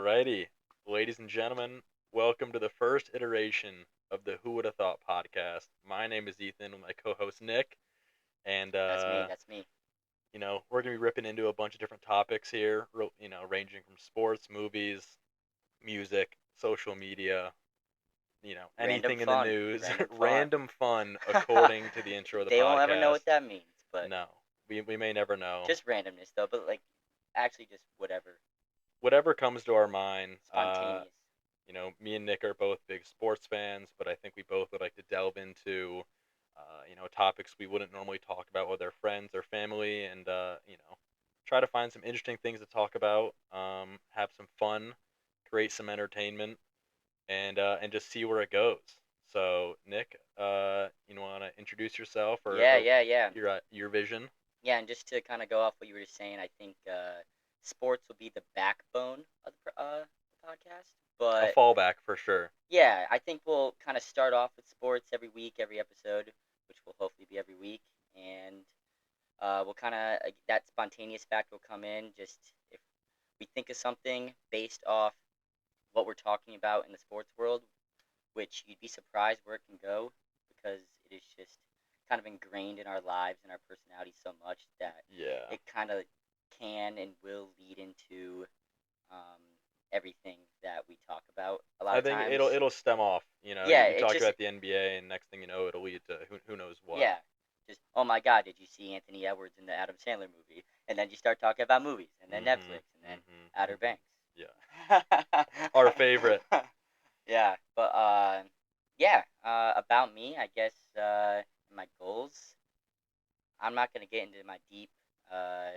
Alrighty, ladies and gentlemen, welcome to the first iteration of the Who Woulda Thought Podcast. My name is Ethan with my co-host Nick, and That's me. That's me. we're gonna be ripping into a bunch of different topics here. Ranging from sports, movies, music, social media, Random anything in the fun. news, Random fun. random fun, according to the intro of the They won't ever know podcast. what that means, but No, we may never know. just randomness though. But actually, just whatever. Whatever comes to our mind. Spontaneous. Me and Nick are both big sports fans, but I think we both would like to delve into, topics we wouldn't normally talk about with our friends or family, and try to find some interesting things to talk about, have some fun, create some entertainment, and just see where it goes. So, Nick, you want to introduce yourself Yeah, or yeah, yeah, your vision? yeah. And just to kind of go off what you were just saying, I think sports will be the backbone of the podcast. A But fallback for sure. yeah, I think we'll kind of start off with sports every week, every episode, which will hopefully be every week, and we'll kind of that spontaneous fact will come in just if we think of something based off what we're talking about in the sports world, which you'd be surprised where it can go because it is just kind of ingrained in our lives and our personalities so much that Yeah. it kind of can and will lead into um, everything that we talk about a lot I of think times. it'll stem off. Yeah, You it talk just about the NBA, and next thing you know, it'll lead to who knows what. yeah, just oh my God, did you see Anthony Edwards in the Adam Sandler movie? And then you start talking about movies, and then Mhm. Netflix, and then Mhm. Outer Mhm. Banks. Yeah. Our favorite. Yeah, but yeah. About me, I guess. My goals. I'm not gonna get into my deep uh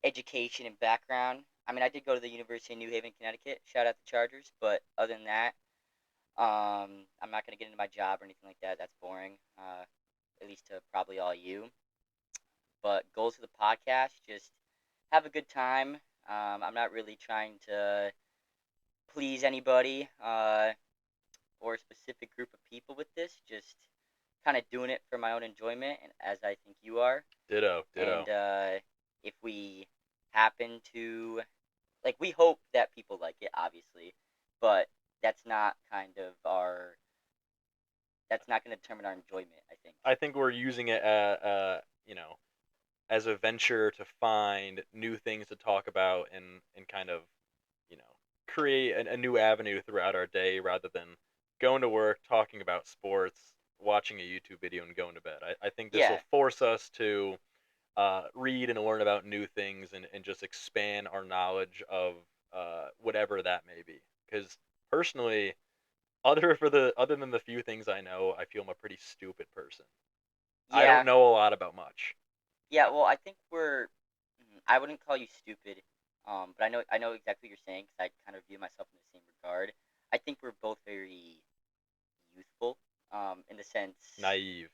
education and background. I mean, I did go to the University of New Haven, Connecticut. Shout out the Chargers. But other than that, I'm not gonna get into my job or anything like that. That's boring. At least to probably all you. But goals for the podcast, just have a good time. I'm not really trying to please anybody. Or a specific group of people with this, just kind of doing it for my own enjoyment, and as I think you are. Ditto. And Ditto. if we happen to, we hope that people like it, obviously, but that's not kind of that's not going to determine our enjoyment, I think. I think we're using it, as a venture to find new things to talk about and kind of, you know, create a new avenue throughout our day rather than going to work, talking about sports, watching a YouTube video, and going to bed. I think this Yeah, will force us to read and learn about new things and just expand our knowledge of whatever that may be. Because personally, other than the few things I know, I feel I'm a pretty stupid person. I don't yeah, know a lot about much. yeah. Well, I think I wouldn't call you stupid, but I know exactly what you're saying because I kind of view myself in the same regard. I think we're both very youthful, in the sense. Naive.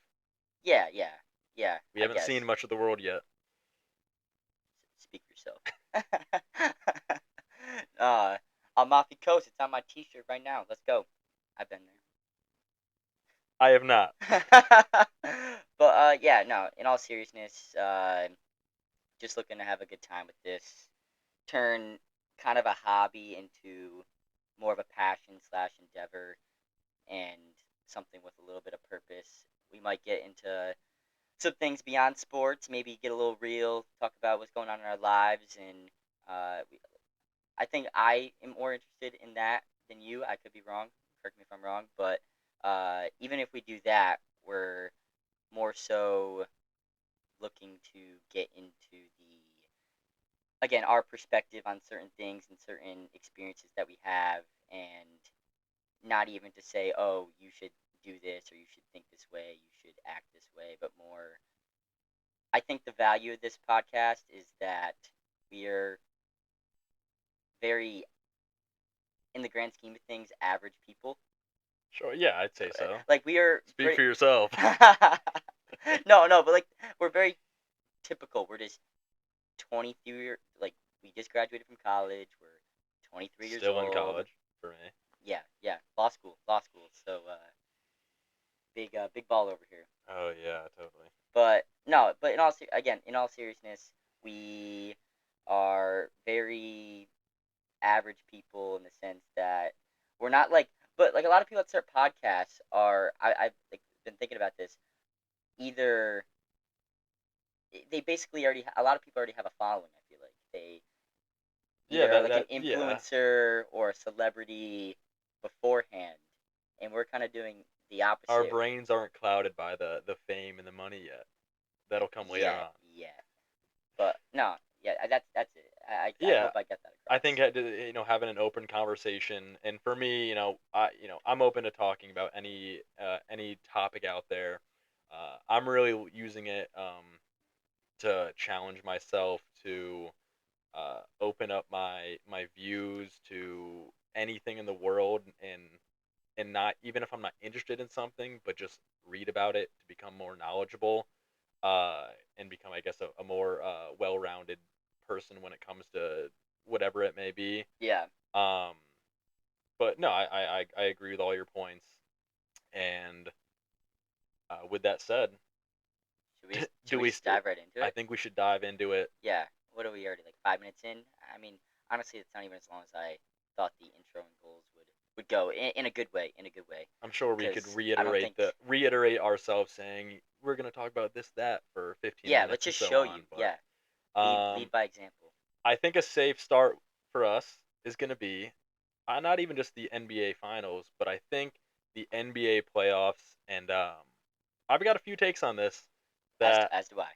Yeah, yeah, yeah. We I haven't guess. seen much of the world yet. Speak for yourself. uh, Amalfi Coast. It's on my T-shirt right now. Let's go. I've been I have not. there. But yeah, no. In all seriousness, just looking to have a good time with this. Turn kind of a hobby into more of a passion slash endeavor and something with a little bit of purpose. We might get into some things beyond sports, maybe get a little real, talk about what's going on in our lives, and I think I am more interested in that than you. I could be wrong. Correct me if I'm wrong, but even if we do that, we're more so looking to get into the again our perspective on certain things and certain experiences that we have, and not even to say, oh, you should do this or you should think this way, you should act this way, but more. I think the value of this podcast is that we're very, in the grand scheme of things, average people. Sure, yeah, I'd say so. Like we are Speak pretty. for yourself. No, but we're very typical. We're just 23. Like we just graduated from college. We're 23 years Still in old. college for me. Yeah, yeah, law school. So big ball over here. Oh yeah, totally. But no, but in all seriousness, we are very average people in the sense that we're not like, but like a lot of people that start podcasts are, I've like, been thinking about this. Either they basically already, a lot of people already have a following. I feel like they Yeah, either are like an yeah. influencer or a celebrity beforehand, and we're kind of doing the Our opposite. brains aren't clouded by the fame and the money yet. That'll come later Yeah, on. yeah. But no, yeah, that's it. I Yeah, hope I get that I across. think having an open conversation, and for me, I'm open to talking about any topic out there. I'm really using it to challenge myself to open up my views to anything in the world, and not even if I'm not interested in something, but just read about it to become more knowledgeable, uh, and become, I guess, a more well-rounded person when it comes to whatever it may be. Yeah. Um, but no, I agree with all your points. And with that said, Should do we we? just dive right into I it? think we should dive into it. Yeah. What are we already like 5 minutes in? I mean, honestly, it's not even as long as I thought the intro and goals would go in a good way. In a good way, I'm sure we could because I don't think. reiterate ourselves saying we're gonna talk about this that for 15 Yeah. Let's minutes and just so show on. you. Yeah. But Lead by example. I think a safe start for us is gonna be not even just the NBA Finals, but I think the NBA playoffs. And I've got a few takes on this that As do I.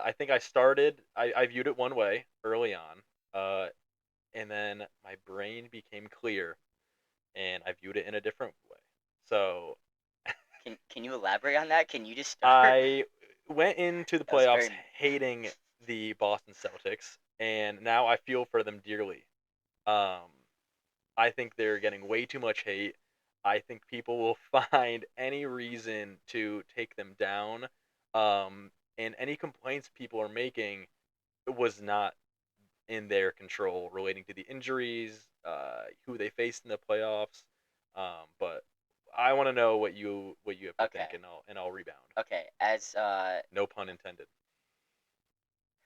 I think I viewed it one way early on, uh, and then my brain became clear, and I viewed it in a different way. So Can you elaborate on that? Can you just start? I went into the That was playoffs very. hating the Boston Celtics, and now I feel for them dearly. Um, I think they're getting way too much hate. I think people will find any reason to take them down. And any complaints people are making was not in their control relating to the injuries, who they faced in the playoffs. But I want to know what you have to think, Okay. and I'll rebound. Okay. As No pun intended.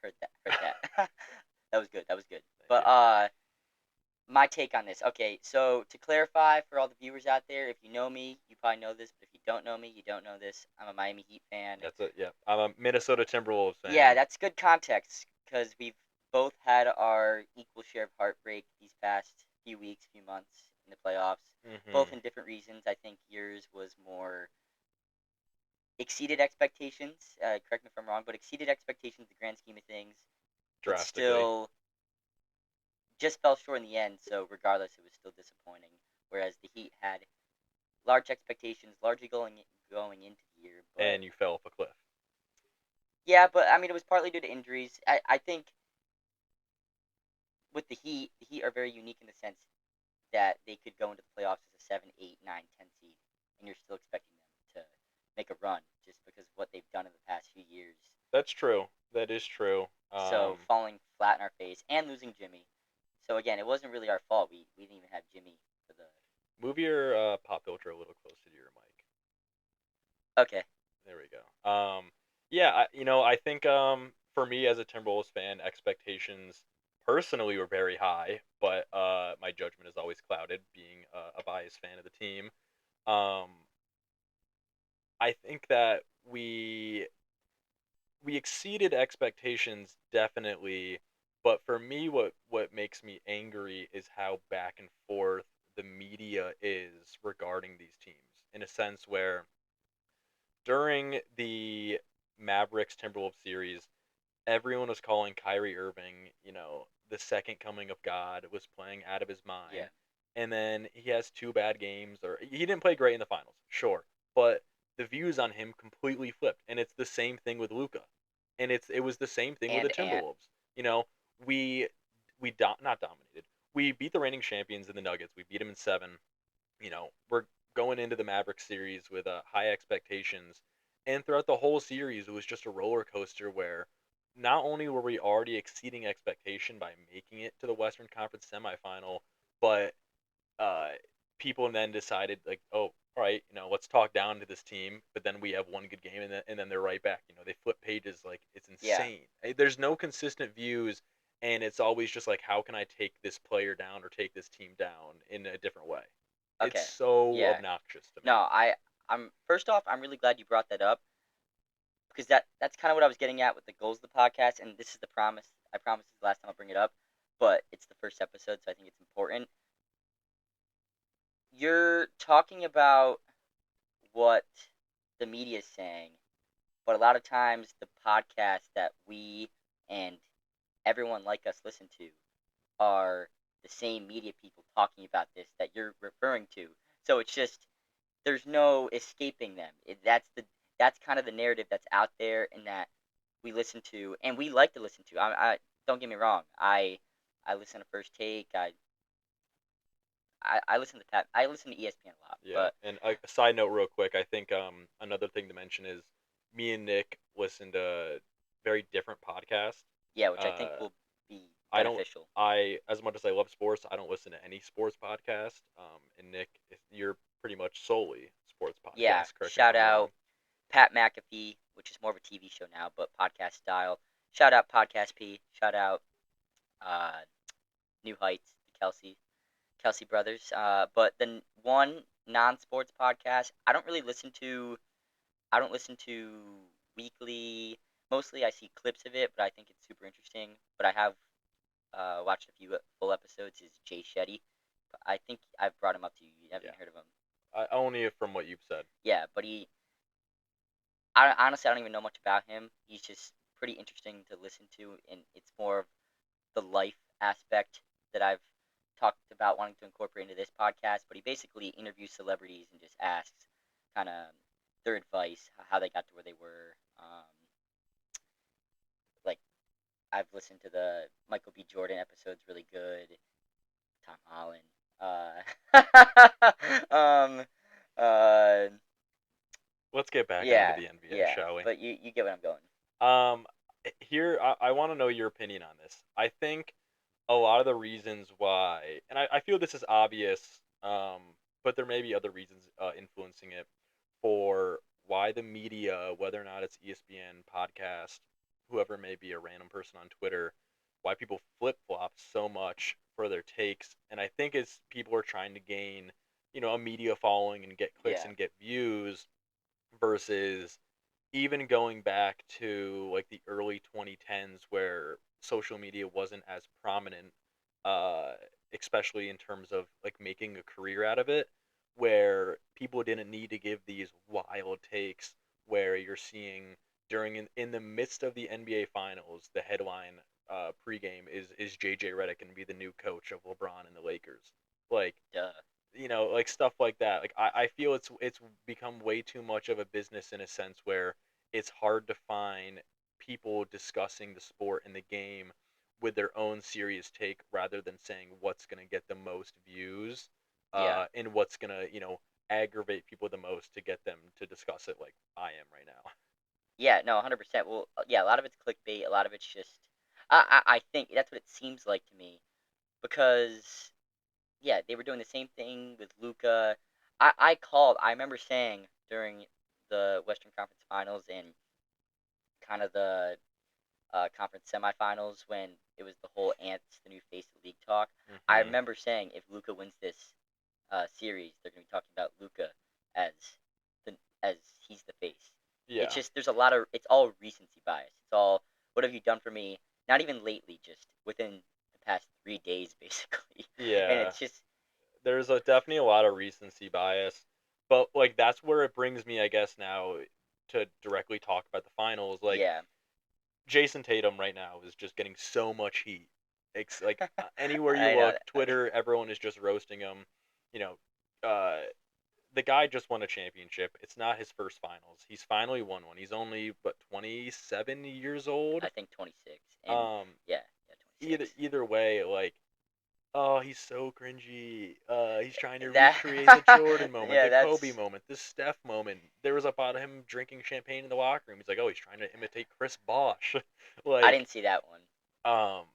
heard that. Heard that. That was good. That was good. Thank But you. my take on this. Okay, so to clarify for all the viewers out there, if you know me, you probably know this, but if you don't know me, you don't know this. I'm a Miami Heat fan. That's it. Yeah, I'm a Minnesota Timberwolves Yeah, fan. that's good context because we've both had our equal share of heartbreak these past few weeks, few months in the playoffs. Both Hmm. in different reasons. I think yours was more exceeded expectations. Correct me if I'm wrong, but exceeded expectations in the grand scheme of things, but Drastically. still just fell short in the end. So regardless, it was still disappointing. Whereas the Heat had large expectations, largely going into the year. But And you fell off a cliff. yeah, but I mean, it was partly due to injuries. I think with the Heat are very unique in the sense that they could go into the playoffs as a 7, 8, 9, 10 seed, and you're still expecting them to make a run just because of what they've done in the past few years. That's true. That is true. So falling flat in our face and losing Jimmy. So again, it wasn't really our fault. We didn't even have Jimmy for the. Move your pop filter a little closer to your mic. Okay. There we go. Yeah, I think for me as a Timberwolves fan, expectations personally were very high, but my judgment is always clouded, being a biased fan of the team. Um, I think that we exceeded expectations definitely, but for me, what makes me angry is how back and forth the media is regarding these teams. In a sense where during the Mavericks Timberwolves series, everyone was calling Kyrie Irving, the second coming of God, was playing out of his Yeah. mind. And then he has two bad games, or he didn't play great in the finals, sure. But the views on him completely flipped. And it's the same thing with Luca. And it was the same thing with the And Ant. Timberwolves. We not dominated. We beat the reigning champions in the Nuggets. We beat them in 7. We're going into the Mavericks series with high expectations, and throughout the whole series, it was just a roller coaster where not only were we already exceeding expectation by making it to the Western Conference semifinal, but uh, people then decided like, oh, all right, let's talk down to this team. But then we have one good game, and then they're right back. They flip pages like it's Yeah. insane. There's no consistent views, and it's always just like, how can I take this player down or take this team down in a different way? It's Okay. so Yeah. obnoxious to me. No, I'm first off, I'm really glad you brought that up because that's kind of what I was getting at with the goals of the podcast, and this is the promise. I promise this is the last time I'll bring it up, but it's the first episode, so I think it's important. You're talking about what the media is saying, but a lot of times the podcasts that we and everyone like us listen to are the same media people talking about this that you're referring to. So it's just there's no escaping them. That's kind of the narrative that's out there and that we listen to and we like to listen to. I don't get me wrong. I listen to First Take. I listen to I listen to ESPN a lot, Yeah, but and a side note, real quick, I think another thing to mention is me and Nick listen to very different podcasts. yeah, which I think Uh, will be I don't. beneficial. I As much as I love sports, I don't listen to any sports podcast. And Nick, you're pretty much solely sports Yeah, podcast. Correct me if shout I'm wrong. out Pat McAfee, which is more of a TV show now, but podcast style. Shout out Podcast P. Shout out uh, New Heights, the Kelsey brothers. But the one non-sports podcast I don't really listen to. I don't listen to weekly. Mostly I see clips of it, but I think it's super interesting. But I have watched a few full episodes. Is Jay Shetty? I think I've brought him up to you. You haven't Yeah, heard of him. only from what you've said. Yeah, but I honestly I don't even know much about him. He's just pretty interesting to listen to, and it's more of the life aspect that I've talked about wanting to incorporate into this podcast. But he basically interviews celebrities and just asks kind of their advice, how they got to where they were. Like I've listened to the Michael B. Jordan episodes, really good. Tom Holland. Um. Uh. Let's get back onto Yeah. the NBA, Yeah. shall we? But you get what I'm going. Um, Here I want to know your opinion on this. I think a lot of the reasons why, and I feel this is obvious, but there may be other reasons influencing it for why the media, whether or not it's ESPN, podcast, whoever it may be, a random person on Twitter, why people flip flop so much for their takes. And I think it's people are trying to gain, a media following and get clicks Yeah. and get views versus even going back to like the early 2010s where social media wasn't as prominent, uh, especially in terms of like making a career out of it, where people didn't need to give these wild takes where you're seeing during in the midst of the NBA finals, the headline pregame is JJ Redick going to be the new coach of LeBron and the Lakers. Like, Duh. like stuff like that. Like I feel it's become way too much of a business in a sense where it's hard to find people discussing the sport and the game with their own serious take rather than saying what's going to get the most views, Yeah. and what's going to, aggravate people the most to get them to discuss it like I am right now. Yeah, no, 100%. Well, yeah, a lot of it's clickbait. A lot of it's just, I think that's what it seems like to me because, yeah, they were doing the same thing with Luca. I remember saying during the Western Conference Finals and kind of the conference semifinals when it was the whole Ants, the new face of the league talk. I Hmm. remember saying if Luca wins this series, they're going to be talking about Luca as the as he's the face. It's Yeah. just there's a lot of it's all recency bias. It's all what have you done for me? Not even lately, just within the past 3 days, basically. And Yeah. it's just There's definitely a lot of recency bias, but like that's where it brings me, I guess, now to directly talk about the finals. Like yeah, Jason Tatum right now is just getting so much heat. It's like anywhere you I know look, that. Twitter, everyone is just roasting him. You know, uh, the guy just won a championship. It's not his first finals. He's finally won one. He's only 27 years old. I think 26, and Um, yeah, yeah, either 26. either way, like, oh, he's so cringy. He's trying to That recreate the Jordan moment, yeah, the Kobe that's moment, the Steph moment. There was about him drinking champagne in the locker room. He's like, oh, he's trying to imitate Chris Bosh. I Like, didn't see that one. um,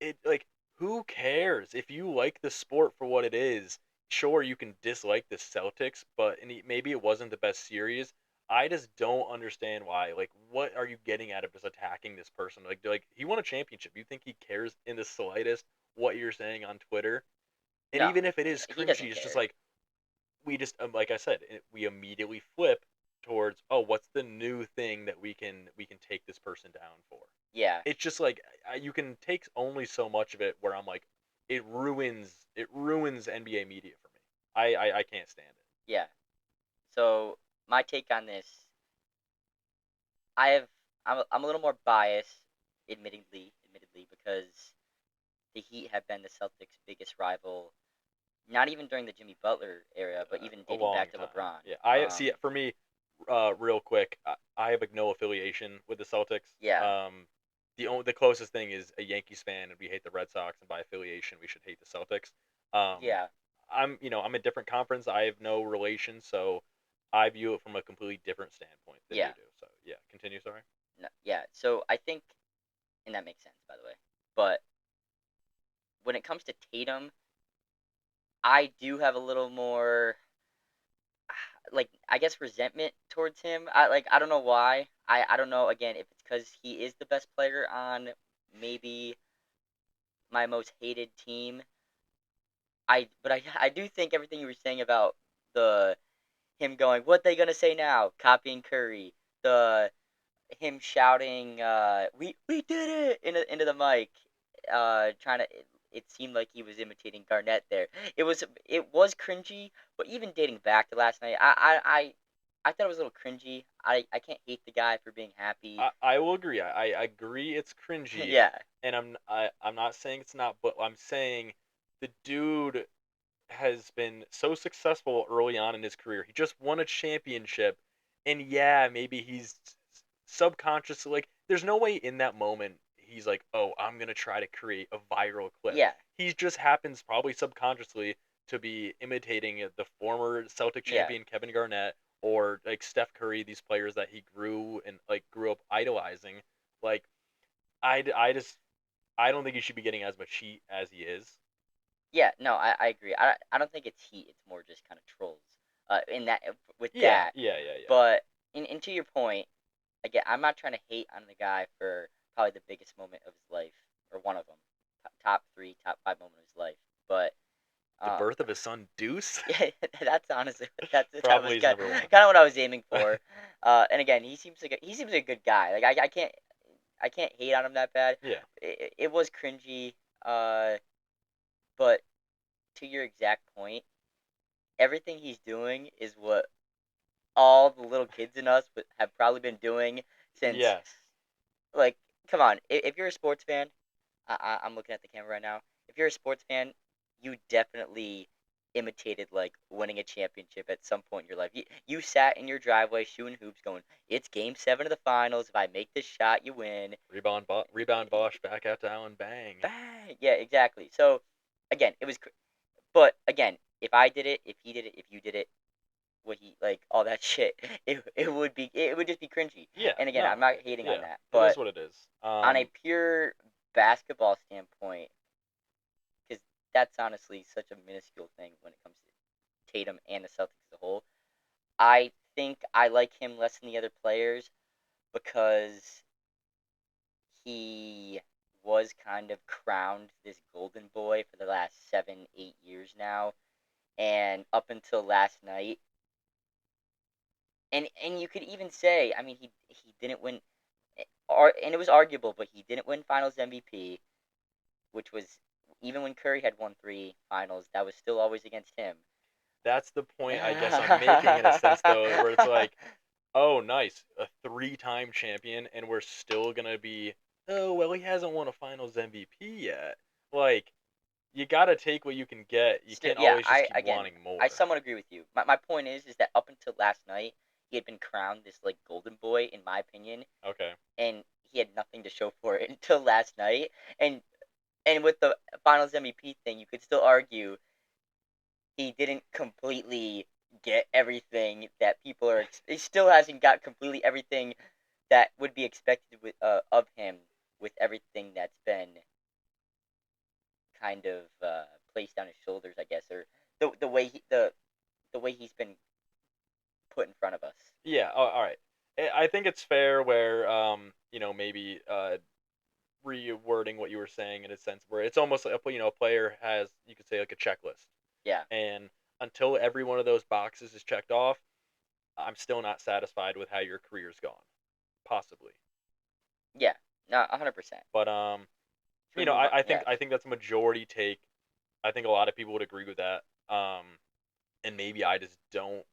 it like who cares if you like the sport for what it is? Sure, you can dislike the Celtics, but maybe it wasn't the best series. I just don't understand why. Like, what are you getting out of just attacking this person? Like he won a championship. You think he cares in the slightest what you're saying on Twitter? And No, even if it is he doesn't cringy, it's just care. like we just like I said, we immediately flip towards, oh, what's the new thing that we can take this person down for? Yeah, It's just like you can take only so much of it. Where I'm like, it ruins NBA media for me. I can't stand it. yeah. So my take on this, I have I'm a little more biased, admittedly, because the Heat have been the Celtics' biggest rival, not even during the Jimmy Butler era, but even A dating long back to time. LeBron. Yeah, I see it for me. Real quick, I have no affiliation with the Celtics. Yeah, The closest thing is a Yankees fan, and we hate the Red Sox, and by affiliation, we should hate the Celtics. Um, yeah, I'm a different conference. I have no relation, so I view it from a completely different standpoint than you yeah, do. So yeah, continue. Sorry. no, yeah. So I think, and that makes sense, by the way. But when it comes to Tatum, I do have a little more, like, I guess, resentment towards him. I don't know why. I don't know, again, if it's because he is the best player on maybe my most hated team. I do think everything you were saying about the him going, what they gonna say now? Copying Curry, the him shouting, we did it into the mic, trying to. It seemed like he was imitating Garnett there. It was cringy, but even dating back to last night, I thought it was a little cringy. I can't hate the guy for being happy. I will agree. I agree it's cringy, Yeah, and I'm not saying it's not, but I'm saying the dude has been so successful early on in his career. He just won a championship, and yeah, maybe he's subconsciously like. There's no way in that moment he's like, oh, I'm gonna try to create a viral clip. yeah, He just happens probably subconsciously to be imitating the former Celtic yeah, champion Kevin Garnett or like Steph Curry, these players that he grew up idolizing. Like I just I don't think he should be getting as much heat as he is. yeah. No, I agree. I don't think it's heat. It's more just kind of trolls. In that with Yeah, that, yeah, yeah, yeah. but in to your point, again, I'm not trying to hate on the guy for probably the biggest moment of his life, or one of them, top three, top five moment of his life. But The um, birth of his son Deuce yeah, that's honestly that was probably is kind number one. of what I was aiming for. And again, he seems like a good guy. Like I can't hate on him that bad. Yeah, It was cringy. Uh, but to your exact point, everything he's doing is what all the little kids in us have probably been doing since, yes. like, come on, if you're a sports fan, I'm looking at the camera right now. If you're a sports fan, you definitely imitated like winning a championship at some point in your life. You sat in your driveway shooting hoops, going, "It's Game 7 of the finals. If I make this shot, you win." Rebound Bosch back out to Allen bang. Bang! Yeah, exactly. So, again, but again, if I did it, if he did it, if you did it, what he like all that shit, it would just be cringy. Yeah, And again, I'm no. not hating on Yeah, that, it is but what it is. on a pure basketball standpoint, because that's honestly such a minuscule thing when it comes to Tatum and the Celtics as a whole. I think I like him less than the other players because he was kind of crowned this golden boy for the last 7, 8 years now, and up until last night, and you could even say, I mean, he didn't win, and it was arguable, but he didn't win Finals MVP, which was, even when Curry had won 3 finals, that was still always against him. That's the point I guess I'm making in a sense though, where it's like, oh, nice, a three-time champion, and we're still gonna be, oh, well, he hasn't won a Finals MVP yet. Like, you gotta take what you can get. You Still, can't yeah, always just I keep again, wanting I more. somewhat agree with you. My point is that up until last night, he had been crowned this like golden boy, in my opinion, Okay. and he had nothing to show for it until last night. And with the Finals MVP thing, you could still argue he didn't completely get everything that people are. He still hasn't got completely everything that would be expected of him, with everything that's been kind of placed on his shoulders, I guess, or the way he's been put in front of us. Yeah. All right. I think it's fair where maybe rewording what you were saying in a sense where it's almost like a player has, you could say, like a checklist, Yeah. and until every one of those boxes is checked off, I'm still not satisfied with how your career's gone, possibly. Yeah. No, 100%. But Should we move on? Yeah. I think that's a majority take. I think a lot of people would agree with that. And maybe I just don't.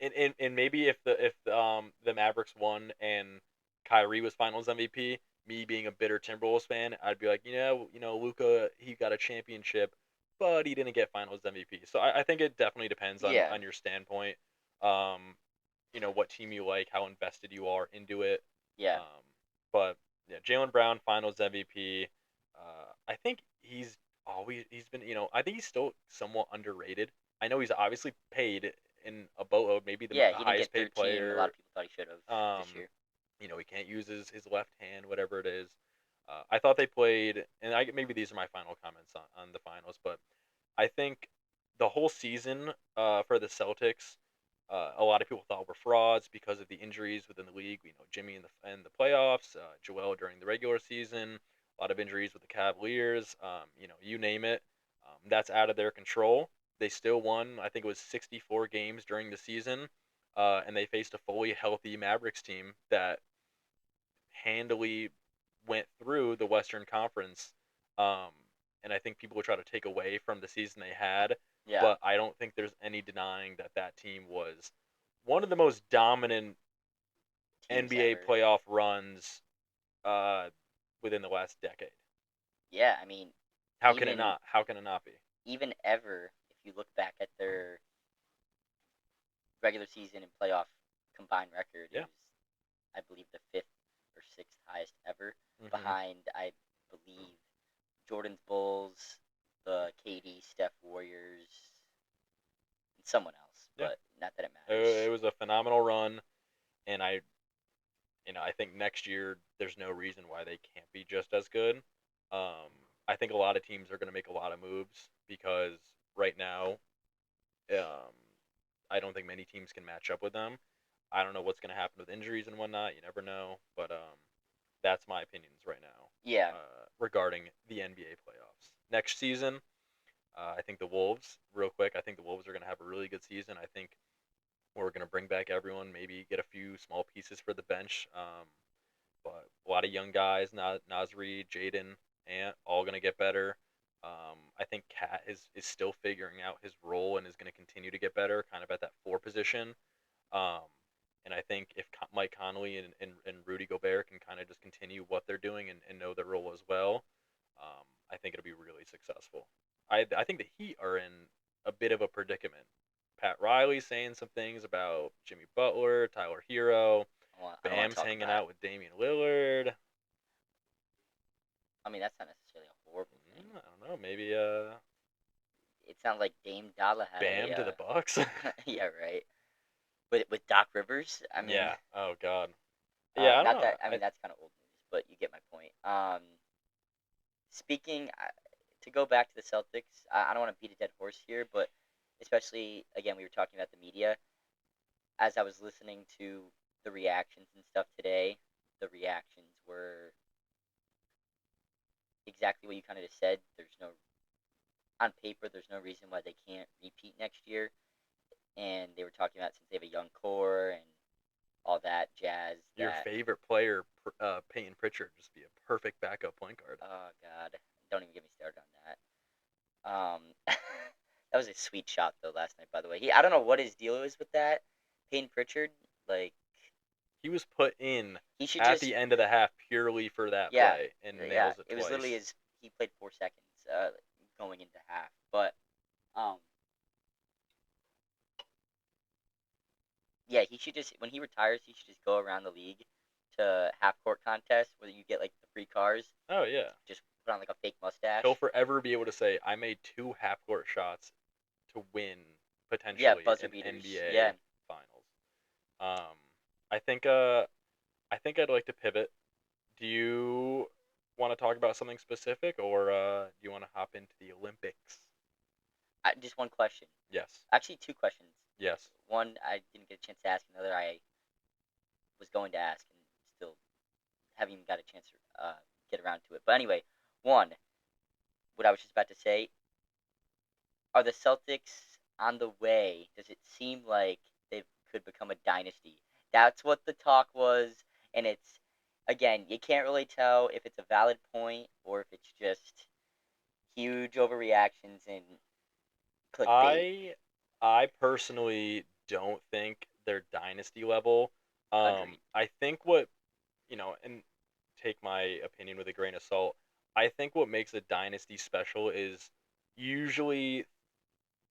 And maybe if the Mavericks won and Kyrie was Finals MVP, me being a bitter Timberwolves fan, I'd be like, Luka, he got a championship, but he didn't get Finals MVP. So I think it definitely depends Yeah. on your standpoint. Um, what team you like, how invested you are into it. Yeah. Um, but yeah, Jaylen Brown Finals MVP. I think he's been, I think he's still somewhat underrated. I know he's obviously paid in a boatload, maybe the Yeah. He didn't highest get paid 13. A lot player. of people thought he should have Um, this year. he can't use his left hand, whatever it is. I thought they played, and maybe these are my final comments on the finals, but I think the whole season for the Celtics, a lot of people thought were frauds because of the injuries within the league. Jimmy in the playoffs, Joel during the regular season, a lot of injuries with the Cavaliers. You name it. That's out of their control. They still won. I think it was 64 games during the season, and they faced a fully healthy Mavericks team that handily went through the Western Conference. Um, and I think people would try to take away from the season they had, Yeah. but I don't think there's any denying that team was one of the most dominant Teams NBA ever. playoff runs uh, within the last decade. Yeah. I mean, How can it even not? How can it not be? even ever, if you look back at their regular season and playoff combined record, it Yeah. was, I believe, the fifth or sixth highest ever, Mm-hmm. behind, I believe, Jordan's Bulls, the KD Steph Warriors, and someone else. Yeah. But not that it It matters. was a phenomenal run, and I think next year there's no reason why they can't be just as good. Um, I think a lot of teams are going to make a lot of moves because right now, um, I don't think many teams can match up with them. I don't know what's going to happen with injuries and whatnot. You never know, but that's my opinions right now Yeah. regarding the NBA playoffs next season. I think the Wolves, real quick. I think the Wolves are going to have a really good season. I think we're going to bring back everyone, maybe get a few small pieces for the bench. But a lot of young guys, Nasri, Jaden, Ant, all going to get better. I think Cat is still figuring out his role and is going to continue to get better, kind of at that four position. Um, and I think if Mike Conley and Rudy Gobert can kind of just continue what they're doing and know their role as well, I think it'll be really successful. I think the Heat are in a bit of a predicament. Pat Riley saying some things about Jimmy Butler, Tyler Hero, I don't want to Bam's talk hanging about it. out with Damian Lillard. I mean, that's not necessarily a horrible thing. I don't know. Maybe It sounds like Dame Dalla had Bam to the a. Bucks. Yeah, right. With Doc Rivers, I mean, Yeah. Oh God. Yeah. I don't not know. that. I mean, that's kind of old news, but you get my point. Speaking to go back to the Celtics, I don't want to beat a dead horse here, but especially again, we were talking about the media. As I was listening to the reactions and stuff today, the reactions were exactly what you kind of just said. There's no on paper, there's no reason why they can't repeat next year, and they were talking about since they have a young core and all that jazz. Your That favorite player, Peyton Pritchard, just be a perfect backup point guard. oh god, don't even get me started on that. That was a sweet shot though last night. By the way, I don't know what his deal is with that. Payne Pritchard, like He was put in he should at just the end of the half purely for that yeah play and yeah. nails it It was literally twice. his he played 4 seconds going into half, but um yeah, he should just when he retires he should just go around the league to half court contests where you get like the free cars. Oh yeah. Just put on like a fake He'll mustache. forever be able to say, "I made two half court shots to win Yeah, potentially buzzer an beaters. Yeah. NBA Finals." Um, I think I think I'd like to pivot. Do you want to talk about something specific, or do you want to hop into the Olympics? Just one question. Yes. Actually, two questions. Yes. One I didn't get a chance to ask, another I was going to ask and still haven't even got a chance to get around to it. But anyway, one, what I was just about to say, are the Celtics on the way? Does it seem like they could become a dynasty? That's what the talk was, and it's again, you can't really tell if it's a valid point or if it's just huge overreactions and clickbait. I I personally don't think they're dynasty level. Agreed. I think what and take my opinion with a grain of salt. I think what makes a dynasty special is usually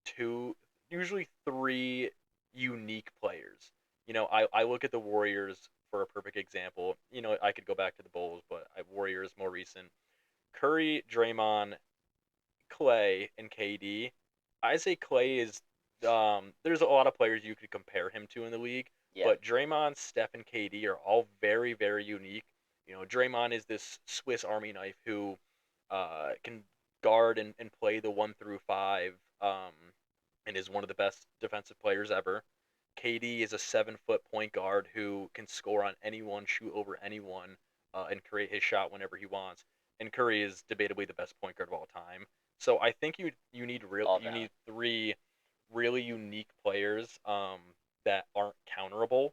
two, usually three unique players. I look at the Warriors for a perfect example. I could go back to the Bulls, but Warriors more recent. Curry, Draymond, Clay, and KD. I say Clay is. There's a lot of players you could compare him to in the league, Yep. but Draymond, Steph, and KD are all very, very unique. Draymond is this Swiss Army knife who can guard and play the 1 through 5, and is one of the best defensive players ever. KD is a 7 foot point guard who can score on anyone, shoot over anyone, and create his shot whenever he wants. And Curry is debatably the best point guard of all time. So I think All you valid. need three really unique players that aren't counterable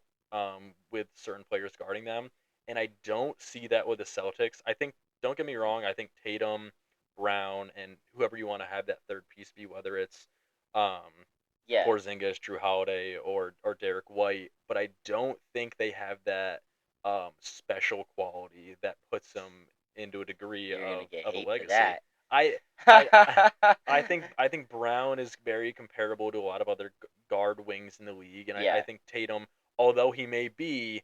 with certain players guarding them, and I don't see that with the Celtics. I think, don't get me wrong, I think Tatum, Brown, and whoever you want to have that third piece be, whether it's um, Yeah, Porzingis, Drew Holiday, or Derek White, but I don't think they have that special quality that puts them into a degree you're gonna get of a hate for legacy. that. I I I think Brown is very comparable to a lot of other guard wings in the league, and I Yeah, think Tatum, although he may be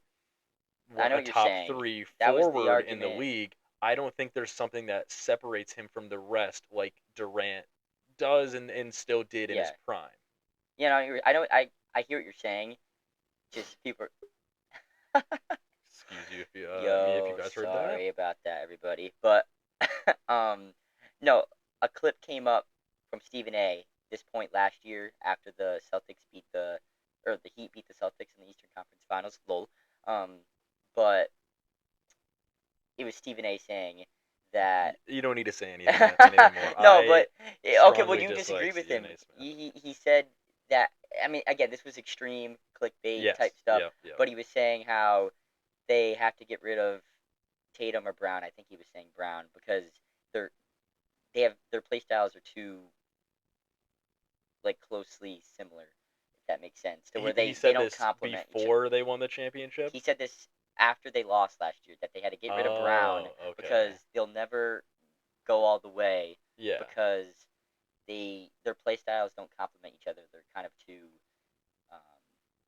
I know a what you're top saying. three That was the forward in the argument. league, I don't think there's something that separates him from the rest like Durant does and still did in his Yeah, prime. I know. I hear what you're saying. Just people. Excuse you if you Yo, guys heard that. sorry about that, everybody. But um, no, a clip came up from Stephen A. This point last year after the Celtics beat the or the Heat beat the Celtics in the Eastern Conference Finals. Lol. Um, but it was Stephen A. saying that. You don't need to say anything more. No, I but okay. Well, strongly you disagree dislike with Stephen him. A. Smith. He said that. I mean, again, this was extreme clickbait Yes. type stuff. Yep. Yep. But he was saying how they have to get rid of Tatum or Brown. I think he was saying Brown because they're their play styles are too like closely similar. If that makes sense, to where He they said don't this complement each other. before they won the championship. He said this after they lost last year that they had to get rid of Brown Oh, because okay. they'll never go all the way Yeah. because their play styles don't complement each other. They're kind of too um,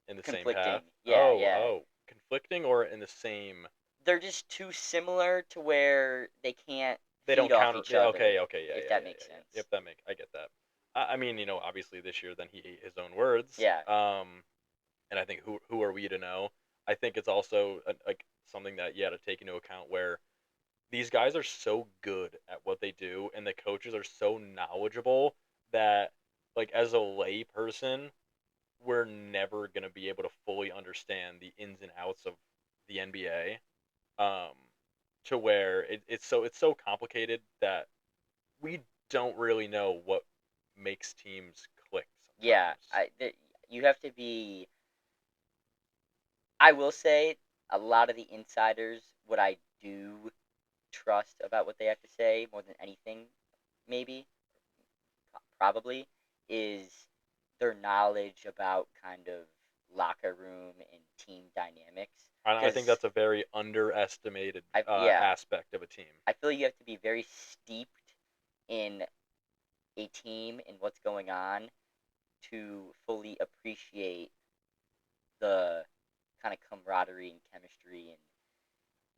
In the same conflicting. path. Yeah, Oh, yeah. oh, conflicting or in the same. They're just too similar to where they can't They feed don't off counter. each Yeah. other. Okay. Okay. Yeah. If Yeah. that Yeah. makes Yeah. Yeah. sense. Yep. I get that. I mean, obviously this year, then he ate his own words. Yeah. And I think who are we to know? I think it's also like something that you had to take into account where these guys are so good at what they do, and the coaches are so knowledgeable that, like, as a lay person, we're never gonna be able to fully understand the ins and outs of the NBA. Um, to where it's so complicated that we don't really know what makes teams click Yeah. sometimes. You have to be. I will say a lot of the insiders, what I do trust about what they have to say more than anything, maybe, probably, is their knowledge about kind of locker room and team dynamics. I think Because that's a very underestimated yeah, aspect of a team. I feel you have to be very steeped in a team and what's going on to fully appreciate the kind of camaraderie and chemistry and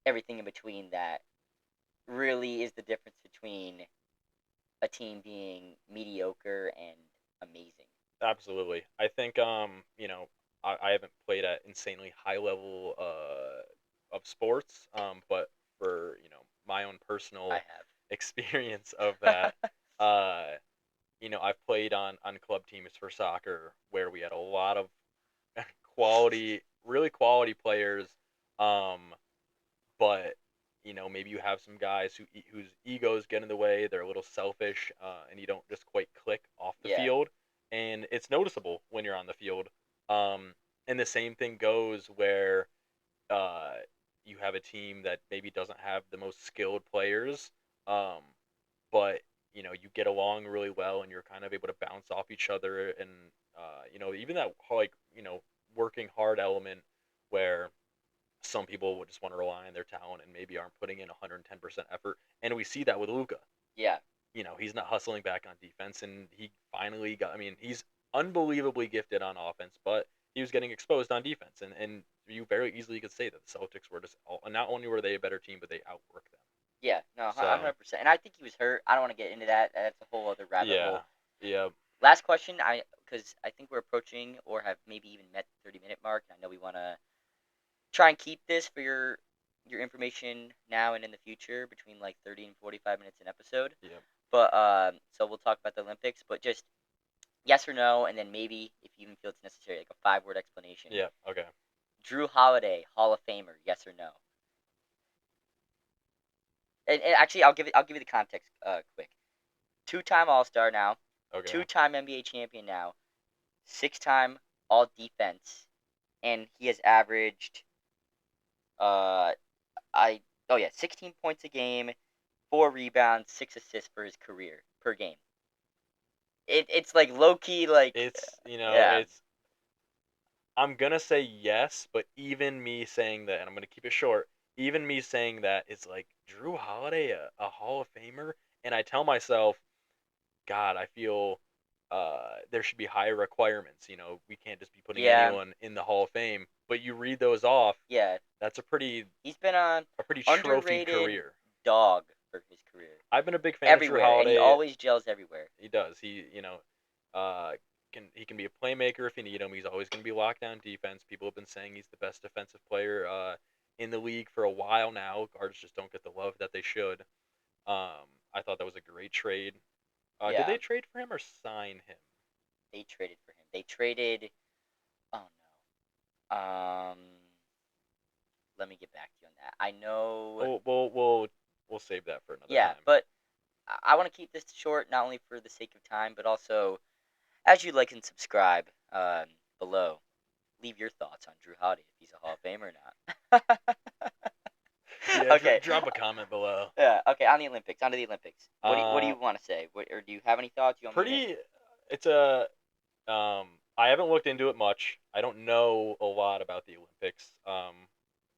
everything in between that really is the difference between a team being mediocre and amazing. Absolutely. I think I haven't played at insanely high level of sports, but for my own I personal experience of that, uh I've played on club teams for soccer where we had a lot of quality, really quality players. Um, but maybe you have some guys whose egos get in the way. They're a little selfish, and you don't just quite click off the Yeah. field, and it's noticeable when you're on the field. Um, and the same thing goes where uh, you have a team that maybe doesn't have the most skilled players, um, but you get along really well, and you're kind of able to bounce off each other, and even that like working hard element where some people would just want to rely on their talent and maybe aren't putting in 110% effort. And we see that with Luca. Yeah. He's not hustling back on defense, and he finally got. I mean, he's unbelievably gifted on offense, but he was getting exposed on defense, and you very easily could say that the Celtics were just not only were they a better team, but they outworked them. Yeah. No, So 100%. And I think he was hurt. I don't want to get into that. That's a whole other rabbit yeah, hole. yeah, Last question, because I think we're approaching or have maybe even met the 30-minute mark. I know we want to try and keep this for your information now and in the future between like 30 and 45 minutes an episode. yeah, But so we'll talk about the Olympics, but just yes or no, and then maybe if you even feel it's necessary, like a 5-word explanation. yeah. Okay. Drew Holiday, Hall of Famer, yes or no? And actually, I'll give you the context quick. 2-time All Star now, Okay. 2-time NBA champion now, 6-time All Defense, and he has averaged uh I oh yeah 16 points a game, 4 rebounds, 6 assists for his career per game. It's like low key like It's yeah it's I'm gonna say yes, but even me saying that, and I'm gonna keep it short, even me saying that is like Drew Holiday, a Hall of Famer, and I tell myself, God, I feel there should be higher requirements. We can't just be putting yeah anyone in the Hall of Fame. But you read those off, yeah that's a pretty he's been on trophied underrated career. dog for his career I've been a big fan of Drew everywhere, and he Holiday. always gels everywhere. He does. Uh, he can be a playmaker if you need him. He's always going to be lockdown defense. People have been saying he's the best defensive player in the league for a while now. Guards just don't get the love that they should. I thought that was a great trade. Did Yeah, they trade for him or sign him? they traded for him. They traded. Oh no. Let me get back to you on that. I know. We'll save that for another Yeah, time. but I want to keep this short, not only for the sake of time, but also as you like and subscribe below. Leave your thoughts on Drew Holiday if he's a Hall of Famer or not. Yeah, Okay. drop a comment below. Yeah. Okay. On the Olympics. On to the Olympics. What do Uh, you want to say? Or do you have any thoughts? You want me to? pretty. It's a. I haven't looked into it much. I don't know a lot about the Olympics.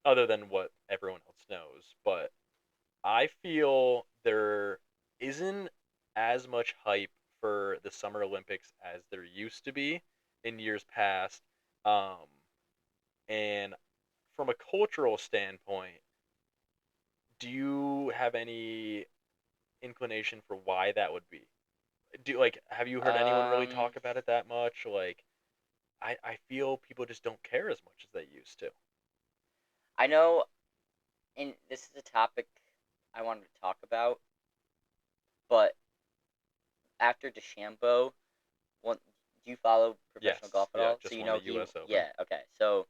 Other than what everyone else knows, but I feel there isn't as much hype for the Summer Olympics as there used to be in years past. Um, and from a cultural standpoint, do you have any inclination for why that would be? Have you heard anyone really Um, talk about it that much? I feel people just don't care as much as they used to. I know, and this is a topic I wanted to talk about, but after DeChambeau, well, do you follow professional Yes, golf at yeah, all? So just you won know the he, U.S. Open. yeah, okay. So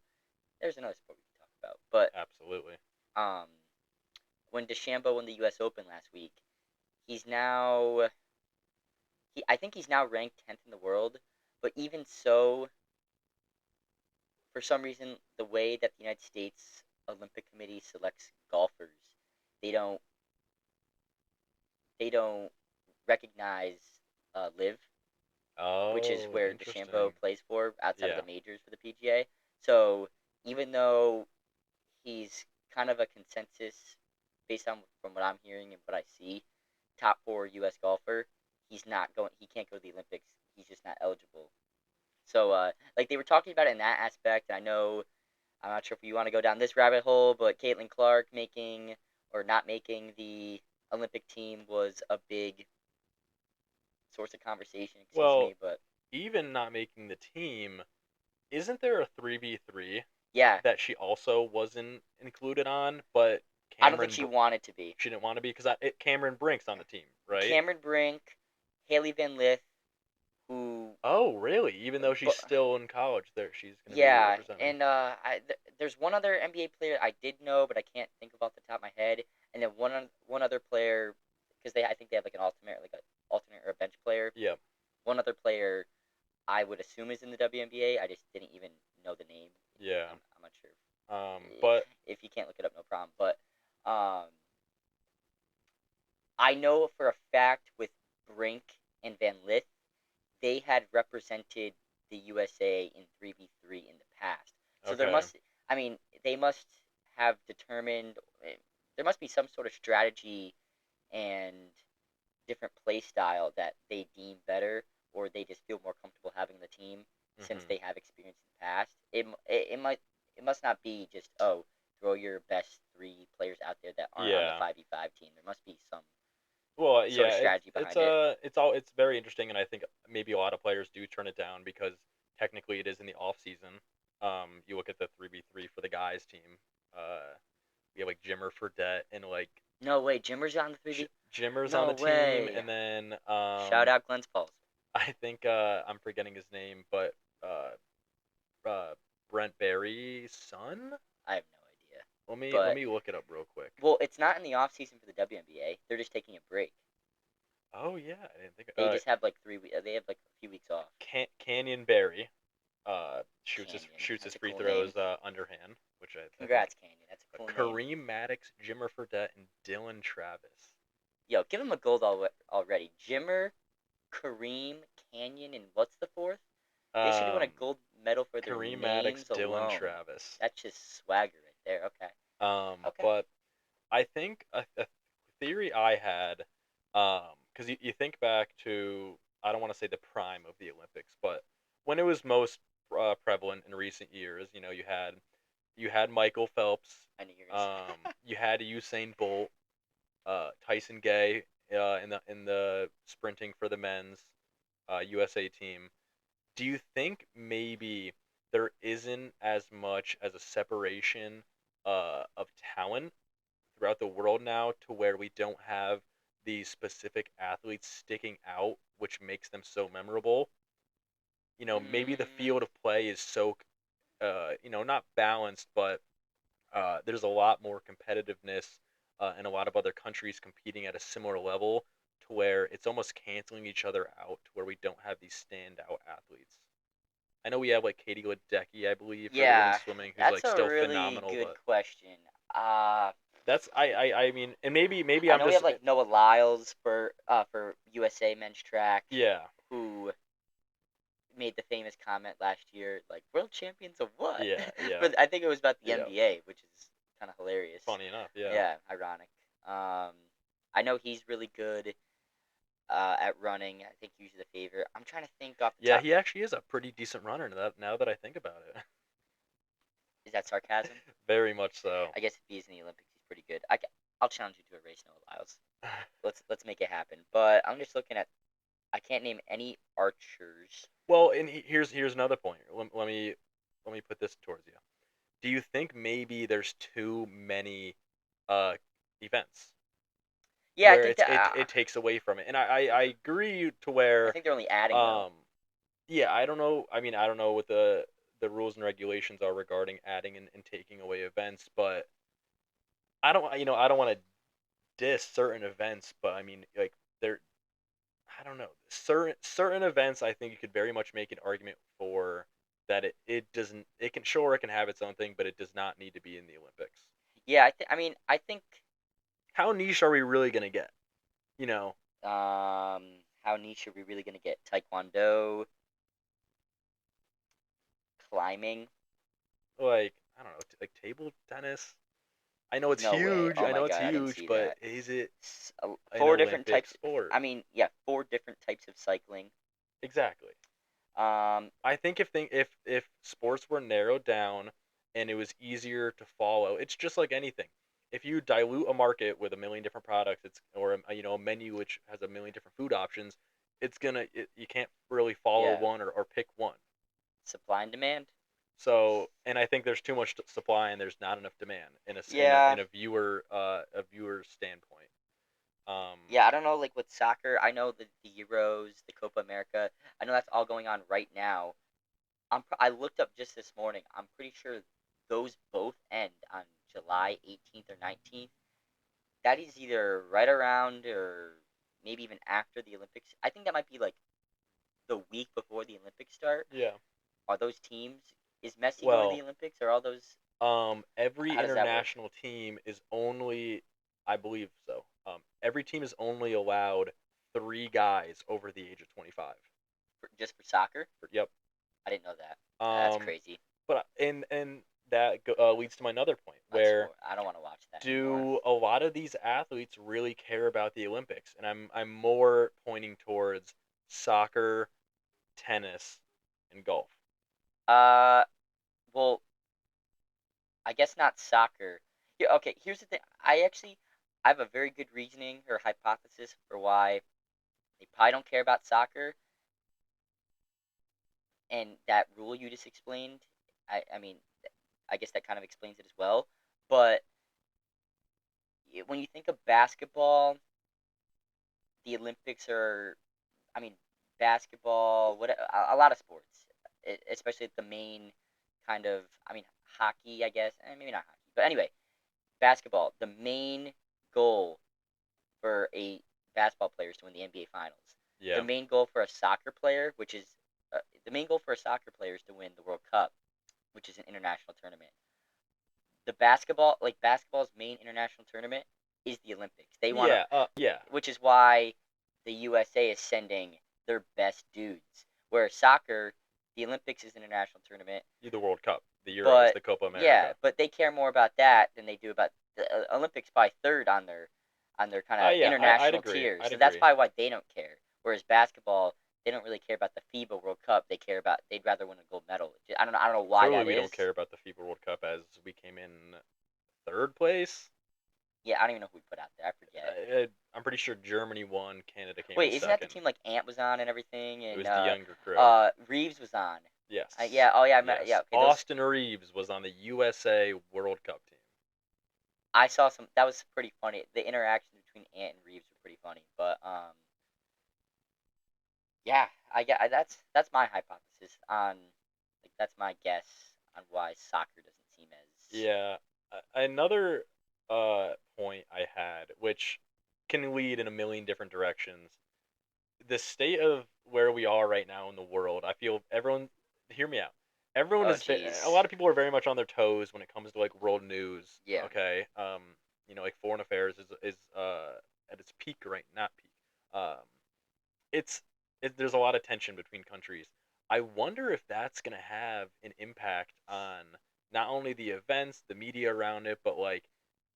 there's another sport we can talk about, but Absolutely. um, when DeChambeau won the U.S. Open last week, he's now I think he's now ranked 10th in the world, but even so, for some reason, the way that the United States Olympic Committee selects golfers, they don't they don't recognize live, which is Oh, where DeChambeau interesting. plays for outside of Yeah. the majors for the PGA. So even though he's kind of a consensus based on from what I'm hearing and what I see, top 4 U.S. golfer, he's not going. He can't go to the Olympics. He's just not eligible. So like they were talking about it in that aspect. I know I'm not sure if you want to go down this rabbit hole, but Caitlin Clark making or not making the Olympic team was a big source of conversation. Excuse Well, me, but even not making the team, isn't there a 3v3 yeah, that she also wasn't included on, but I don't think she wanted to be. She didn't want to be because Cameron Brink's on the team, right? Cameron Brink, Haley Van Lith, who, Oh, really? Even though she's but still in college, she's gonna be yeah, representing. and there's one other NBA player I did know, but I can't think of off the top of my head, and then one other player, because I think they have like an alternate or a bench player. Yep. One other player I would assume is in the WNBA. I just didn't even know the name. Yeah. I'm not sure. But If you can't look it up, no problem. But I know for a fact with Brink and Van Lith, they had represented the USA in 3v3 in the past. So there okay. must, I mean, they must have determined, there must be some sort of strategy and different play style that they deem better, or they just feel more comfortable having the team since Mhm. they have experience in the past. It must not be just, oh, throw your best three players out there that aren't on the Yeah. 5v5 team. There must be some Well, sort of yeah, strategy behind it. it's very interesting, and I think maybe a lot of players do turn it down because technically it is in the off season. You look at the 3v3 for the guys team. We have like Jimmer Fredette and like No way, Jimmer's on the 3v. Jimmer's on No the team, way. and then Shout out Glenn's Pulse. I think I'm forgetting his name, but uh, Brent Berry's son. I have no idea. Let But me look it up real quick. well, it's not in the off season for the WNBA. They're just taking a break. Oh yeah, I didn't think. They just have like 3 weeks. They have like a few weeks off. Canyon Berry Canyon. shoots his That's a free cool name. throws underhand, which I think Congrats, Canyon. That's a cool name. Kareem Maddox, Jimmer Fredette, and Dylan Travis. Yo, give him a gold already. Jimmer, Kareem, Canyon, and what's the fourth? They should have won a Um, gold medal for their Kareem Maddox, names Dylan alone. Travis. That's just swagger right there. Okay. Okay. But I think a theory I had, because you think back to, I don't want to say the prime of the Olympics, but when it was most prevalent in recent years, you had Michael Phelps, I knew you were gonna say. you had Usain Bolt, Tyson Gay in the sprinting for the men's USA team. Do you think maybe there isn't as much as a separation of talent throughout the world now to where we don't have these specific athletes sticking out, which makes them so memorable? Maybe the mm, field of play is so, not balanced, but there's a lot more competitiveness and a lot of other countries competing at a similar level to where it's almost canceling each other out to where we don't have these standout athletes. I know we have like Katie Ledecky, I believe, for the women's yeah, swimming, who's that's like a still really phenomenal, good but question. Uh, that's I mean, and maybe I I'm know we have just like Noah Lyles for USA men's track, yeah. who made the famous comment last year, like world champions of what? Yeah, yeah, But I think it was about the yeah. NBA, which is kind of hilarious. Funny enough, yeah. Yeah, ironic. I know he's really good at running. I think he's the favorite. I'm trying to think off the Yeah, top. he actually is a pretty decent runner now that I think about it. Is that sarcasm? Very much so. I guess if he's in the Olympics, he's pretty good. I'll challenge you to a race, Noah Lyles. Let's make it happen. But I'm just looking at. I can't name any archers. Well, and here's another point. Let me put this towards you. Do you think maybe there's too many uh events Yeah, I where think that. it takes away from it? And I agree to I where think they're only adding though. um yeah, I don't know. I mean, I don't know what the rules and regulations are regarding adding and taking away events, but I don't want to diss certain events, but I mean, like they're I don't know. Certain events, I think you could very much make an argument for that it doesn't it can sure it can have its own thing, but it does not need to be in the Olympics. Yeah, I think How niche are we really gonna get? You know, how niche are we really gonna get? Taekwondo, climbing. like I don't know, like table tennis. I know it's No way. huge. Oh I my know it's god, I didn't huge, see but that. is it an Four different Olympic types. sport? I mean, yeah, four different types of cycling. Exactly. Um, I think if sports were narrowed down and it was easier to follow, it's just like anything. If you dilute a market with a million different products, a menu which has a million different food options, you can't really follow yeah, one or pick one. supply and demand. So, and I think there's too much supply and there's not enough demand in Yeah, a viewer standpoint. Yeah, I don't know, like with soccer, I know the Euros, the Copa America, I know that's all going on right now. I looked up just this morning. I'm pretty sure those both end on July 18th or 19th. That is either right around or maybe even after the Olympics. I think that might be like the week before the Olympics start. Yeah. Are those teams? Is Messi going to Well, the Olympics? Or all those? every How does that work? international team is only, I believe so. Every team is only allowed 3 guys over the age of 25. Just for soccer? Yep. I didn't know that. That's Um, crazy. but and that leads to my another point, That's where horrible. I don't want to watch that anymore. do a lot of these athletes really care about the Olympics? And I'm more pointing towards soccer, tennis, and golf. Uh, well, I guess not soccer. Yeah, okay, here's the thing. I have a very good reasoning or hypothesis for why they probably don't care about soccer, and that rule you just explained. I mean, I guess that kind of explains it as well. But when you think of basketball, the Olympics are, I mean, basketball, what a lot of sports, especially the main kind of, I mean, hockey, I guess, maybe not hockey, but anyway, basketball. The main goal for a basketball player is to win the NBA Finals. The Yeah. main goal for a soccer player, which is the main goal for a soccer player, is to win the World Cup, which is an international tournament. The basketball, like basketball's main international tournament, is the Olympics. They want to, Yeah. Yeah. which is why the USA is sending their best dudes. Where soccer, the Olympics is an international tournament, The World Cup, the Euros, but the Copa yeah, America. but they care more about that than they do about the Olympics. By third on their kind of Yeah, I'd international agree. tier, I'd so that's agree. probably why they don't care. Whereas basketball, they don't really care about the FIBA World Cup. They care about they'd rather win a gold medal. I don't know. I don't know why Clearly, that we don't is. care about the FIBA World Cup as we came in third place. Yeah, I don't even know who we put out there. I forget. I'm pretty sure Germany won. Canada came in Wait, isn't that the second. team like Ant was on and everything, It and was the younger crew. Reeves was on? Yes. Yeah. Oh yeah. Yeah. Yes. Okay. Those Austin Reeves was on the USA World Cup team. I saw some. That was pretty funny. The interaction between Ant and Reeves were pretty funny. But yeah, that's my hypothesis on like that's my guess on why soccer doesn't seem as Yeah. Another point I had, which can lead in a million different directions. The state of where we are right now in the world, I feel everyone, hear me out. Everyone oh is a jeez. lot of people are very much on their toes when it comes to like world news. Yeah. Okay, like foreign affairs is at its peak right, not peak. Um, it's there's a lot of tension between countries. I wonder if that's gonna have an impact on not only the events, the media around it, but like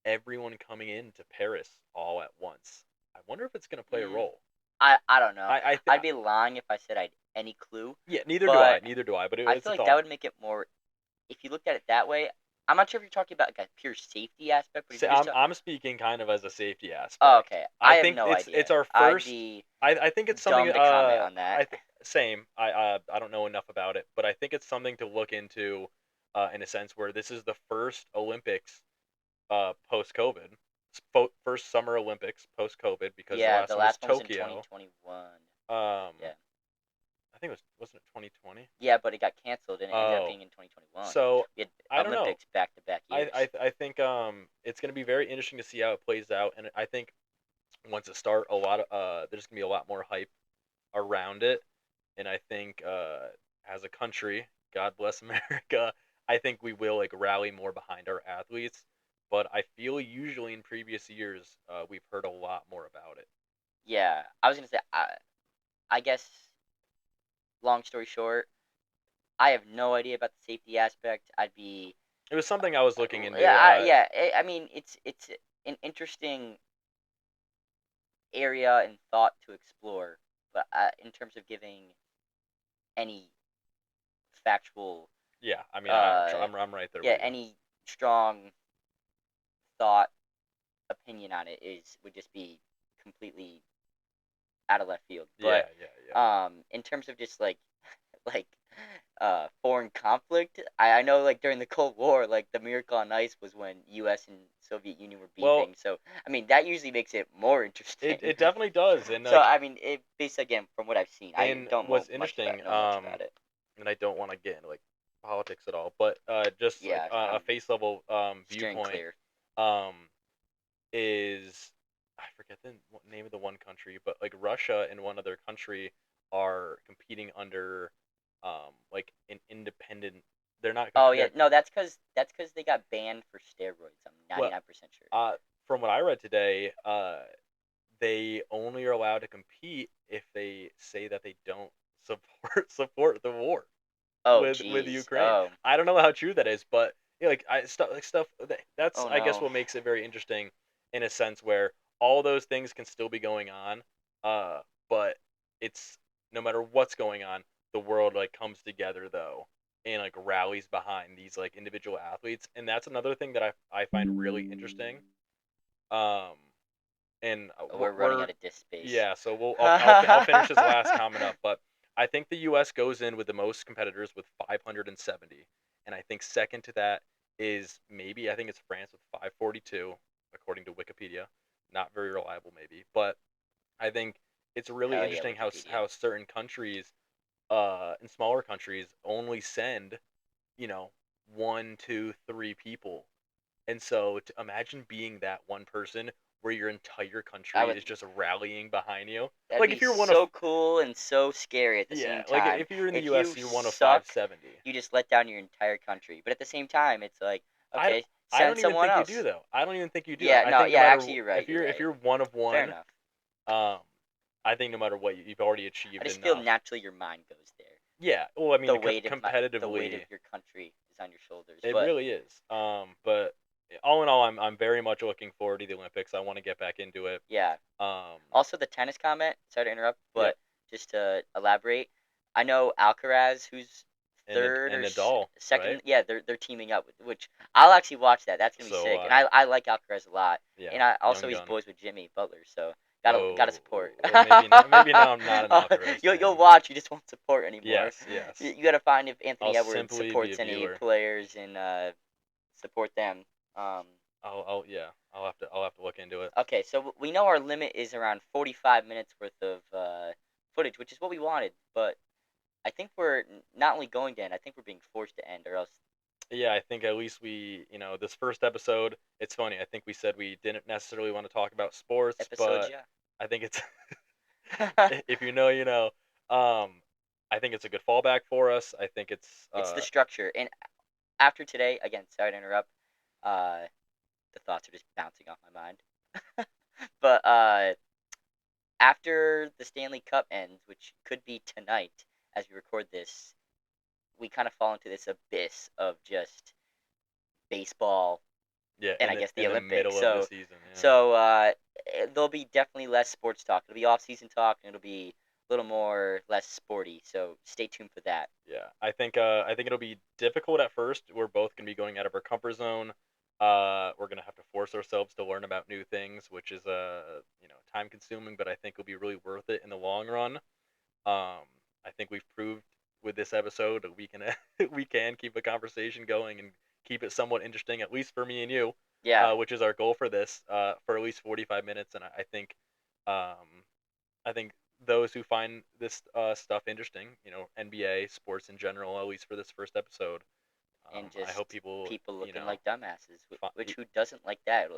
everyone coming into Paris all at once. I wonder if it's gonna play a Mm, role. I don't know. I I'd be lying if I said I'd any clue, Yeah, neither do I. but Neither do I. But I it's feel a like that thought. would make it more. If you looked at it that way, I'm not sure if you're talking about like a pure safety aspect, but if So you're just I'm speaking kind of as a safety oh, aspect. okay, I I have think no it's idea. our I'd first. be I think it's something. dumb to comment on that. Same. I don't know enough about it, but I think it's something to look into, in a sense where this is the first Olympics, post COVID, first Summer Olympics post COVID because the Yeah, last the one was last one was in Tokyo. 2021. Um, Yeah. I think it wasn't it 2020. Yeah, but it got canceled and it ended up Oh, being in 2021. so We had I don't know. Olympics back to back years. I think it's going to be very interesting to see how it plays out, and I think once it start, there's gonna be a lot more hype around it, and I think as a country, God bless America, I think we will like rally more behind our athletes. But I feel usually in previous years, we've heard a lot more about it. Yeah, I was gonna say I guess long story short, I have no idea about the safety aspect. I'd be It was something I was looking into. yeah. I mean, it's an interesting area and thought to explore, but in terms of giving any factual, Yeah, I mean, uh, I'm right there yeah, with you. any strong thought opinion on it is would just be completely out of left field. Yeah, But yeah, yeah. in terms of just like like foreign conflict. I know like during the Cold War, like the Miracle on Ice was when U.S. and Soviet Union were Well, beefing. So I mean that usually makes it more it interesting. it definitely does, and So like, I mean, it based again from what I've seen. I and don't what's interesting, know much about it. and I don't want to get into like politics at all, but just like Yeah, a face level steering viewpoint, clear. um, is I forget the name of the one country, but like Russia and one other country are competing under like an independent. They're not. Oh yeah, They're no, that's because they got banned for steroids. I'm well. 99% sure. From what I read today, they only are allowed to compete if they say that they don't support the war Oh with jeez. Ukraine. Oh. I don't know how true that is, but yeah, like stuff that's Oh I guess no. what makes it very interesting in a sense where all those things can still be going on, but it's no matter what's going on, the world like comes together though and like rallies behind these like individual athletes, and that's another thing that I find really interesting. Um, and Oh, we're running we're out of disk space. yeah, so I'll finish this last comment up, but I think the U.S. goes in with the most competitors with 570, and I think second to that is maybe I think it's France with 542, according to Wikipedia. Not very reliable, maybe, but I think it's really Hell yeah, interesting Wikipedia. how certain countries, and smaller countries, only send one, two, three people, and so to imagine being that one person where your entire I country would. is just rallying behind you. That'd Like be if you're one of so cool and so scary at the yeah, same like time. if you're in the If U.S., you you're one of suck, 570. you just let down your entire country. But at the same time, it's like, I don't, okay, I send don't even someone think you do else. though. I don't even think you do. Yeah, I no, think no yeah, matter actually, you're right. if You're if right. you're one of Fair one, enough. um, I think no matter what you've already I achieved just feel enough. naturally your mind goes there. Yeah. Well, I mean, The weight of competitively, your country is on your shoulders. it But really is. But all in all, I'm very much looking forward to the Olympics. I want to get back into it. yeah. Um, Also, the tennis comment. Sorry to interrupt, yep. but just to elaborate, I know Alcaraz, who's And third or Nadal, right? second. Yeah, they're teaming up, which I'll actually watch that. That's gonna be So sick, and I like Alcaraz a lot, yeah, and I also young he's gun. boys with Jimmy Butler, so gotta Oh, support. well, maybe not. Maybe now I'm not an Alcaraz You'll fan. watch, you just won't support anymore. Yes, yes. You gotta find if I'll Anthony Edwards simply be a supports any viewer. players and support them. Yeah. I'll have to look into it. Okay, so we know our limit is around 45 minutes worth of footage, which is what we wanted, but I think we're not only going to end, I think we're being forced to end, or else Yeah, I think at least this first episode, it's funny. I think we said we didn't necessarily want to talk about sports, episode, but yeah. I think it's if you know, you know. Um, I think it's a good fallback for us. I think it's It's the structure. And after today, again, sorry to interrupt, uh, the thoughts are just bouncing off my mind. But after the Stanley Cup ends, which could be tonight as we record this, we kind of fall into this abyss of just baseball yeah, and I guess the in the Olympics. middle of the So, season. Yeah. so there'll be definitely less sports talk. It'll be off season talk, and it'll be a little more less sporty. So stay tuned for that. Yeah, I think it'll be difficult at first. We're both gonna be going out of our comfort zone. We're gonna have to force ourselves to learn about new things, which is time consuming, but I think it'll be really worth it in the long run. I think we've proved with this episode that we can we can keep a conversation going and keep it somewhat interesting, at least for me and you, Yeah, which is our goal for this, for at least 45 minutes. And um, I think those who find this stuff interesting, NBA sports in general, at least for this first episode, and I hope just people, people looking like dumbasses, which we, who doesn't like that?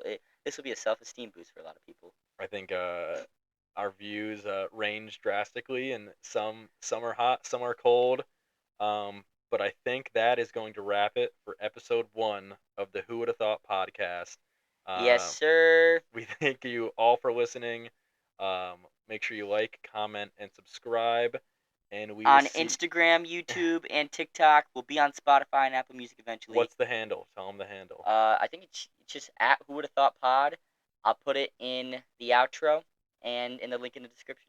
This will be a self-esteem boost for a lot of people. I think our views range drastically, and some are hot, some are cold. But I think that is going to wrap it for episode 1 of the Who Woulda Thought podcast. Yes, Uh, sir. we thank you all for listening. Make sure you like, comment, and subscribe, and we will On see. Instagram, YouTube, and TikTok, we'll be on Spotify and Apple Music eventually. What's the handle? Tell them the handle. I think it's just at Who Woulda Thought Pod. I'll put it in the outro and in the link in the description.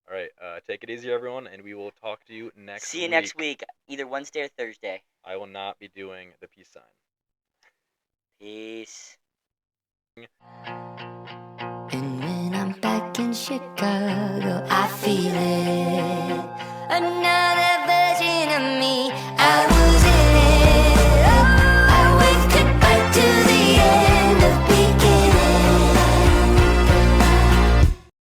All right. Take it easy, everyone, and we will talk to you next See you next week. week, either Wednesday or Thursday. I will not be doing the peace sign. Peace. And when I'm back in Chicago,